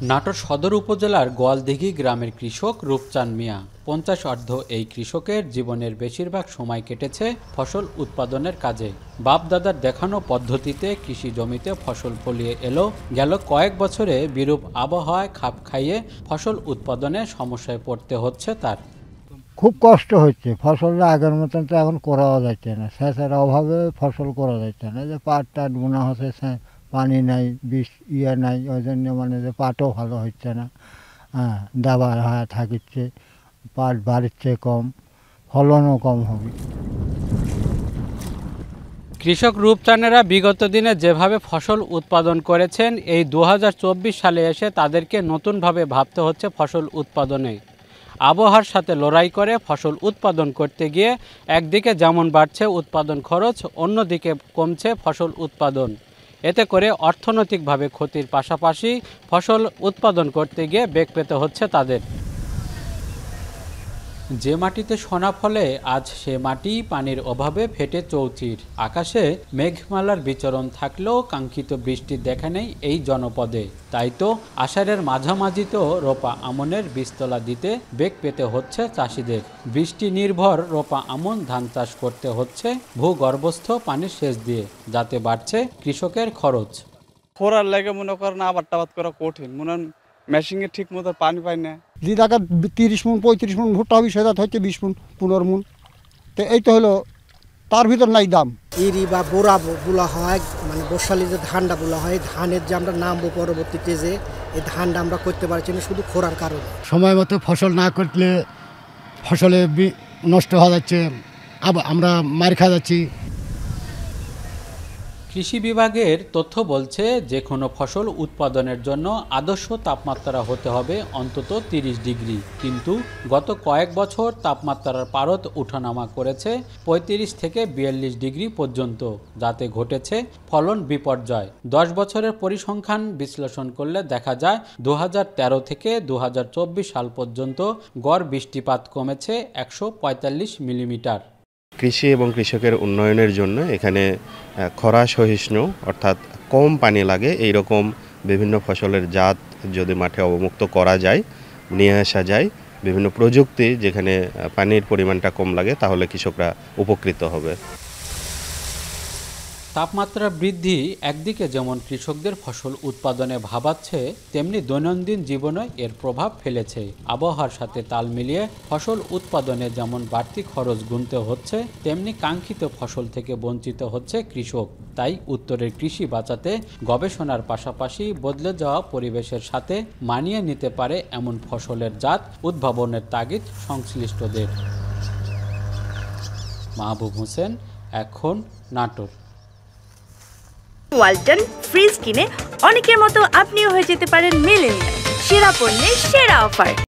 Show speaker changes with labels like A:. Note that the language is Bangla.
A: নাটোর সদর উপজেলার গোয়ালদিঘি গ্রামের কৃষক রূপচান মিয়া 50 অর্ধ এই কৃষকের জীবনের বেশিরভাগ সময় কেটেছে ফসল উৎপাদনের কাজে। বাপ দাদার দেখানো পদ্ধতিতে কৃষি জমিতে ফসল ফলিয়ে এলো গেল কয়েক বছরে বিরূপ আবহাওয়ায় খাপ খাইয়ে ফসল উৎপাদনে সমস্যায় পড়তে হচ্ছে তার।
B: খুব কষ্ট হচ্ছে, ফসলটা আগের মতন তো এখন করাও যাচ্ছে না, সেচের অভাবে ফসল করা যাচ্ছে না। যে পাট টাট বোনা হচ্ছে, পানি নাই, বিষ নাই, ওই জন্য মানে যে পাটও ভালো হচ্ছে না। হ্যাঁ, দাবার হায়া থাকিচ্ছে, পাট বাড়ছে কম, ফলনও কম হবে।
A: কৃষক রূপচানেরা বিগত দিনে যেভাবে ফসল উৎপাদন করেছেন, এই 2024 সালে এসে তাদেরকে নতুনভাবে ভাবতে হচ্ছে ফসল উৎপাদনে। আবহাওয়ার সাথে লড়াই করে ফসল উৎপাদন করতে গিয়ে একদিকে যেমন বাড়ছে উৎপাদন খরচ, অন্যদিকে কমছে ফসল উৎপাদন। এতে করে অর্থনৈতিকভাবে ক্ষতির পাশাপাশি ফসল উৎপাদন করতে গিয়ে বেগ পেতে হচ্ছে তাদের। যে মাটিতে সোনা ফলে আজ সে মাটি পানির অভাবে ফেটে চৌচির। আকাশে মেঘমালার বিচরণ থাকলেও কাঙ্ক্ষিত বৃষ্টির দেখা নেই এই জনপদে। তাই তো আষাঢ়ের মাঝামাঝিতেও রোপা আমনের বীজতলা দিতে বেগ পেতে হচ্ছে চাষিদের। বৃষ্টি নির্ভর রোপা আমন ধান চাষ করতে হচ্ছে ভূগর্ভস্থ পানির সেচ দিয়ে, যাতে বাড়ছে কৃষকের খরচ।
C: খরার লাগে মনে করেন আবাদ টাবাদ করা কঠিন, মনে হয় মেশিনে ঠিক মতো পানি পায় না।
B: যে টাকা 30 মণ 35 মণ ভুট্টা হবে, সেটা হচ্ছে 20 মণ 15 মণ। তো এই তো হলো, তার ভিতর নাই দাম।
D: ইরি বা বোরা বলা হয়, মানে বর্ষালি যে ধানটা বলা হয়, ধানের যে আমরা নামবো পরবর্তীতে, যে এই ধানটা আমরা করতে পারছি না শুধু খরার কারণে।
E: সময় মতো ফসল না করলে ফসলে নষ্ট হয়ে যাচ্ছে, আমরা মার খা যাচ্ছি।
A: কৃষি বিভাগের তথ্য বলছে, যে কোনো ফসল উৎপাদনের জন্য আদর্শ তাপমাত্রা হতে হবে অন্তত 30 ডিগ্রি। কিন্তু গত কয়েক বছর তাপমাত্রার পারদ উঠানামা করেছে 35 থেকে 42 ডিগ্রি পর্যন্ত, যাতে ঘটেছে ফলন বিপর্যয়। 10 বছরের পরিসংখ্যান বিশ্লেষণ করলে দেখা যায় 2013 থেকে 2024 সাল পর্যন্ত গড় বৃষ্টিপাত কমেছে 145 মিলিমিটার।
F: কৃষি এবং কৃষকের উন্নয়নের জন্য এখানে খরা সহিষ্ণু, অর্থাৎ কম পানি লাগে এই রকম বিভিন্ন ফসলের জাত যদি মাঠে অবমুক্ত করা যায়, নিয়ে আসা যায়, বিভিন্ন প্রযুক্তি যেখানে পানির পরিমাণটা কম লাগে, তাহলে কৃষকরা উপকৃত হবে।
A: তাপমাত্রা বৃদ্ধি একদিকে যেমন কৃষকদের ফসল উৎপাদনে ভাবাচ্ছে, তেমনি দৈনন্দিন জীবনে এর প্রভাব ফেলেছে। আবহাওয়ার সাথে তাল মিলিয়ে ফসল উৎপাদনে যেমন বাড়তি খরচ গুনতে হচ্ছে, তেমনি কাঙ্ক্ষিত ফসল থেকে বঞ্চিত হচ্ছে কৃষক। তাই উত্তরের কৃষি বাঁচাতে গবেষণার পাশাপাশি বদলে যাওয়া পরিবেশের সাথে মানিয়ে নিতে পারে এমন ফসলের জাত উদ্ভাবনের তাগিদ সংশ্লিষ্টদের। মাহবুব হোসেন, এখন, নাটোর।
G: ওয়ালটন ফ্রিজ কিনে অনেকের মতো আপনিও হয়ে যেতে পারেন মিলেনিয়াল। সেরা পণ্যের সেরা অফার।